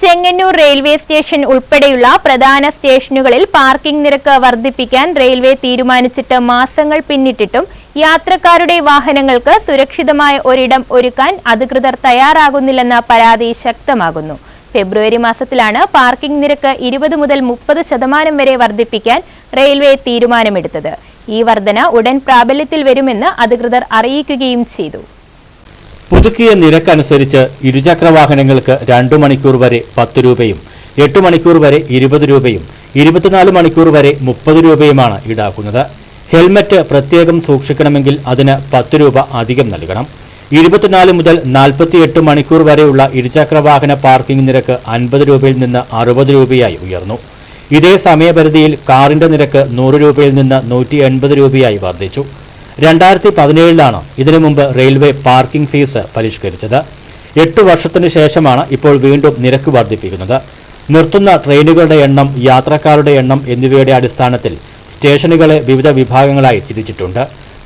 Chengannur railway station ഉൾപ്പെടെയുള്ള പ്രധാന സ്റ്റേഷനുകളിൽ പാർക്കിംഗ് നിരക്ക് വർദ്ധിപ്പിക്കാൻ റെയിൽവേ തീരുമാനിച്ചിട്ട് മാസങ്ങൾ പിന്നിട്ടിട്ടും യാത്രക്കാരുടെ വാഹനങ്ങൾക്ക് സുരക്ഷിതമായ ഒരിടം ഒരുക്കാൻ അധികൃതർ തയ്യാറാകുന്നില്ലെന്ന പരാതി ശക്തമാകുന്നു. ഫെബ്രുവരി മാസത്തിലാണ് പാർക്കിംഗ് നിരക്ക് 20 മുതൽ 30% വരെ വർദ്ധിപ്പിക്കാൻ റെയിൽവേ തീരുമാനമെടുത്തത്. ഈ വർധന ഉടൻ പ്രാബല്യത്തിൽ വരുമെന്ന് അധികൃതർ അറിയിക്കുകയും ചെയ്തു. പുതുക്കിയ നിരക്കനുസരിച്ച് ഇരുചക്ര വാഹനങ്ങൾക്ക് 2 മണിക്കൂർ വരെ 10 രൂപയും 8 മണിക്കൂർ വരെ 20 രൂപയും 24 മണിക്കൂർ വരെ 30 രൂപയുമാണ് ഈടാക്കുന്നത്. ഹെൽമറ്റ് പ്രത്യേകം സൂക്ഷിക്കണമെങ്കിൽ അതിന് 10 രൂപ അധികം നൽകണം. 24 മുതൽ 48 മണിക്കൂർ വരെയുള്ള ഇരുചക്ര വാഹന പാർക്കിംഗ് നിരക്ക് 50 രൂപയിൽ നിന്ന് 60 രൂപയായി ഉയർന്നു. ഇതേ സമയപരിധിയിൽ കാറിന്റെ നിരക്ക് 100 രൂപയിൽ നിന്ന് 180 രൂപയായി വർദ്ധിച്ചു. 2017 ഇതിനു മുമ്പ് റെയിൽവേ പാർക്കിംഗ് ഫീസ് പരിഷ്കരിച്ചത്. 8 വർഷത്തിനു ശേഷമാണ് ഇപ്പോൾ വീണ്ടും നിരക്ക് വർദ്ധിപ്പിക്കുന്നത്. നിർത്തുന്ന ട്രെയിനുകളുടെ എണ്ണം, യാത്രക്കാരുടെ എണ്ണം എന്നിവയുടെ അടിസ്ഥാനത്തിൽ സ്റ്റേഷനുകളെ വിവിധ വിഭാഗങ്ങളായി തിരിച്ചിട്ടുണ്ട്.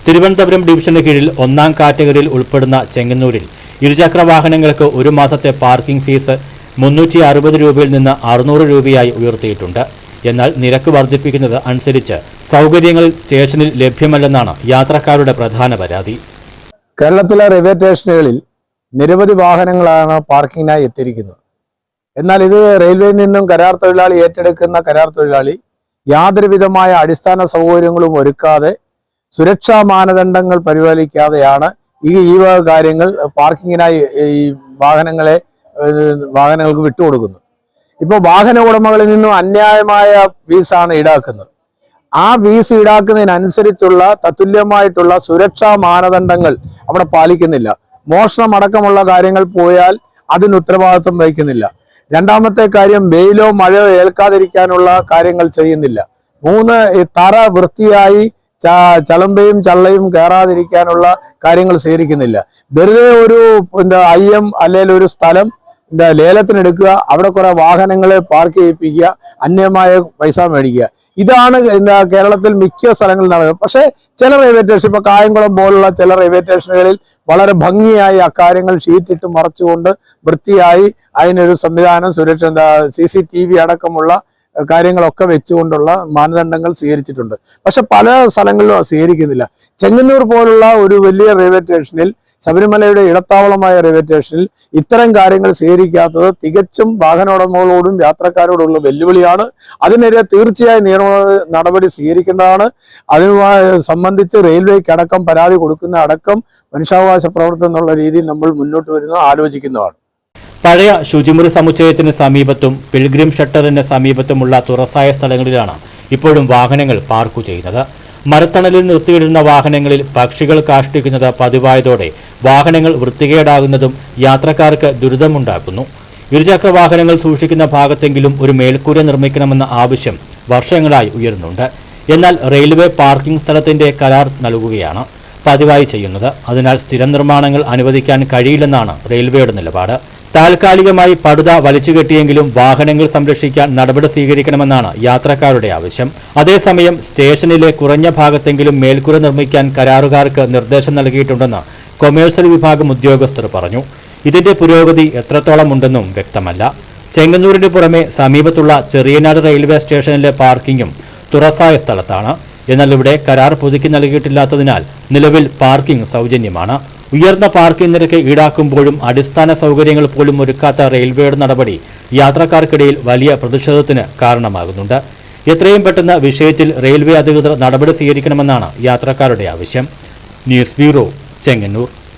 തിരുവനന്തപുരം ഡിവിഷന് കീഴിൽ 1ാം കാറ്റഗറിയിൽ ഉൾപ്പെടുന്ന ചെങ്ങന്നൂരിൽ ഇരുചക്ര വാഹനങ്ങൾക്ക് ഒരു മാസത്തെ പാർക്കിംഗ് ഫീസ് 360 രൂപയിൽ നിന്ന് 600 രൂപയായി ഉയർത്തിയിട്ടുണ്ട്. എന്നാൽ നിരക്ക് വർദ്ധിപ്പിക്കുന്നത് അനുസരിച്ച് സൗകര്യങ്ങൾ സ്റ്റേഷനിൽ ലഭ്യമല്ലെന്നാണ് യാത്രക്കാരുടെ പ്രധാന പരാതി. കേരളത്തിലെ റെയിൽവേ സ്റ്റേഷനുകളിൽ നിരവധി വാഹനങ്ങളാണ് പാർക്കിങ്ങിനായി എത്തിയിരിക്കുന്നത്. എന്നാൽ ഇത് റെയിൽവേയിൽ നിന്നും കരാർ തൊഴിലാളി ഏറ്റെടുക്കുന്ന കരാർ തൊഴിലാളി യാതൊരുവിധമായ അടിസ്ഥാന സൗകര്യങ്ങളും ഒരുക്കാതെ, സുരക്ഷാ മാനദണ്ഡങ്ങൾ പരിപാലിക്കാതെയാണ് ഈ വക കാര്യങ്ങൾ പാർക്കിങ്ങിനായി ഈ വാഹനങ്ങൾക്ക് വിട്ടുകൊടുക്കുന്നത്. ഇപ്പോൾ വാഹന ഉടമകളിൽ നിന്നും അന്യായമായ ഫീസാണ് ഈടാക്കുന്നത്. ആ ഫീസ് ഈടാക്കുന്നതിനനുസരിച്ചുള്ള തത്തുല്യമായിട്ടുള്ള സുരക്ഷാ മാനദണ്ഡങ്ങൾ അവിടെ പാലിക്കുന്നില്ല. മോഷണം അടക്കമുള്ള കാര്യങ്ങൾ പോയാൽ അതിന് ഉത്തരവാദിത്വം വഹിക്കുന്നില്ല. രണ്ടാമത്തെ കാര്യം, വെയിലോ മഴയോ ഏൽക്കാതിരിക്കാനുള്ള കാര്യങ്ങൾ ചെയ്യുന്നില്ല. 3, തറ വൃത്തിയായി ചളമ്പയും ചള്ളയും കയറാതിരിക്കാനുള്ള കാര്യങ്ങൾ സ്വീകരിക്കുന്നില്ല. വെറുതെ ഒരു അയ്യം അല്ലെങ്കിൽ ഒരു സ്ഥലം ലേലത്തിനെടുക്കുക, അവിടെ കുറെ വാഹനങ്ങളെ പാർക്ക് ചെയ്യിപ്പിക്കുക, അന്യമായ പൈസ മേടിക്കുക. ഇതാണ് കേരളത്തിൽ മിക്ക സ്ഥലങ്ങളിൽ നടക്കുന്നത്. പക്ഷേ ചില റെയിൽവേ സ്റ്റേഷൻ, ഇപ്പൊ കായംകുളം പോലുള്ള ചില റെയിൽവേ സ്റ്റേഷനുകളിൽ വളരെ ഭംഗിയായി അക്കാര്യങ്ങൾ ഷീറ്റിട്ട് മറച്ചുകൊണ്ട് വൃത്തിയായി അതിനൊരു സംവിധാനം, സുരക്ഷ, CCTV അടക്കമുള്ള കാര്യങ്ങളൊക്കെ വെച്ചുകൊണ്ടുള്ള മാനദണ്ഡങ്ങൾ സ്വീകരിച്ചിട്ടുണ്ട്. പക്ഷെ പല സ്ഥലങ്ങളിലും സ്വീകരിക്കുന്നില്ല. ചെങ്ങന്നൂർ പോലുള്ള ഒരു വലിയ റെയിൽവേ സ്റ്റേഷനിൽ, ശബരിമലയുടെ ഇടത്താവളമായ റെയിൽവേ സ്റ്റേഷനിൽ ഇത്തരം കാര്യങ്ങൾ സ്വീകരിക്കാത്തത് തികച്ചും വാഹനോടമകളോടും യാത്രക്കാരോടുള്ള വെല്ലുവിളിയാണ്. അതിനെതിരെ തീർച്ചയായും നിയമ നടപടി സ്വീകരിക്കേണ്ടതാണ്. അതിനുമായി സംബന്ധിച്ച് റെയിൽവേക്ക് അടക്കം പരാതി കൊടുക്കുന്ന അടക്കം മനുഷ്യാവകാശ പ്രവർത്തനം എന്നുള്ള രീതിയിൽ നമ്മൾ മുന്നോട്ട് വരുന്നത് ആലോചിക്കുന്നതാണ്. പഴയ ശുചിമുറി സമുച്ചയത്തിന് സമീപത്തും പിൽഗ്രിം ഷട്ടറിന് സമീപത്തുമുള്ള തുറസായ സ്ഥലങ്ങളിലാണ് ഇപ്പോഴും വാഹനങ്ങൾ പാർക്ക് ചെയ്യുന്നത്. മരത്തണലിൽ നിർത്തിയിടുന്ന വാഹനങ്ങളിൽ പക്ഷികൾ കാഷ്ടിക്കുന്നത് പതിവായതോടെ വാഹനങ്ങൾ വൃത്തികേടാകുന്നതും യാത്രക്കാർക്ക് ദുരിതമുണ്ടാക്കുന്നു. ഇരുചക്ര വാഹനങ്ങൾ സൂക്ഷിക്കുന്ന ഭാഗത്തെങ്കിലും ഒരു മേൽക്കൂര നിർമ്മിക്കണമെന്ന ആവശ്യം വർഷങ്ങളായി ഉയരുന്നുണ്ട്. എന്നാൽ റെയിൽവേ പാർക്കിംഗ് സ്ഥലത്തിന്റെ കരാർ നൽകുകയാണ് പതിവായി ചെയ്യുന്നത്. അതിനാൽ സ്ഥിരം നിർമ്മാണങ്ങൾ അനുവദിക്കാൻ കഴിയില്ലെന്നാണ് റെയിൽവേയുടെ നിലപാട്. താൽക്കാലികമായി പടുത വലിച്ചുകെട്ടിയെങ്കിലും വാഹനങ്ങൾ സംരക്ഷിക്കാൻ നടപടി സ്വീകരിക്കണമെന്നാണ് യാത്രക്കാരുടെ ആവശ്യം. അതേസമയം സ്റ്റേഷനിലെ കുറഞ്ഞ ഭാഗത്തെങ്കിലും മേൽക്കൂര നിർമ്മിക്കാൻ കരാറുകാർക്ക് നിർദ്ദേശം നൽകിയിട്ടുണ്ടെന്ന് കൊമേഴ്സ്യൽ വിഭാഗം ഉദ്യോഗസ്ഥർ പറഞ്ഞു. ഇതിന്റെ പുരോഗതി എത്രത്തോളം ഉണ്ടെന്നും വ്യക്തമല്ല. ചെങ്ങന്നൂരിന് പുറമെ സമീപത്തുള്ള ചെറിയനാട് റെയിൽവേ സ്റ്റേഷനിലെ പാർക്കിംഗും തുറസായ സ്ഥലത്താണ്. എന്നാൽ ഇവിടെ കരാർ പുതുക്കി നൽകിയിട്ടില്ലാത്തതിനാൽ നിലവിൽ പാർക്കിംഗ് സൗജന്യമാണ്. ഉയർന്ന പാർക്കിംഗ് നിരക്ക് ഈടാക്കുമ്പോഴും അടിസ്ഥാന സൗകര്യങ്ങൾ പോലും ഒരുക്കാത്ത റെയിൽവേയുടെ നടപടി യാത്രക്കാർക്കിടയിൽ വലിയ പ്രതിഷേധത്തിന് കാരണമാകുന്നുണ്ട്. എത്രയും പെട്ടെന്ന് വിഷയത്തിൽ റെയിൽവേ അധികൃതർ നടപടി സ്വീകരിക്കണമെന്നാണ് യാത്രക്കാരുടെ ആവശ്യം. News bureau, Chengannur.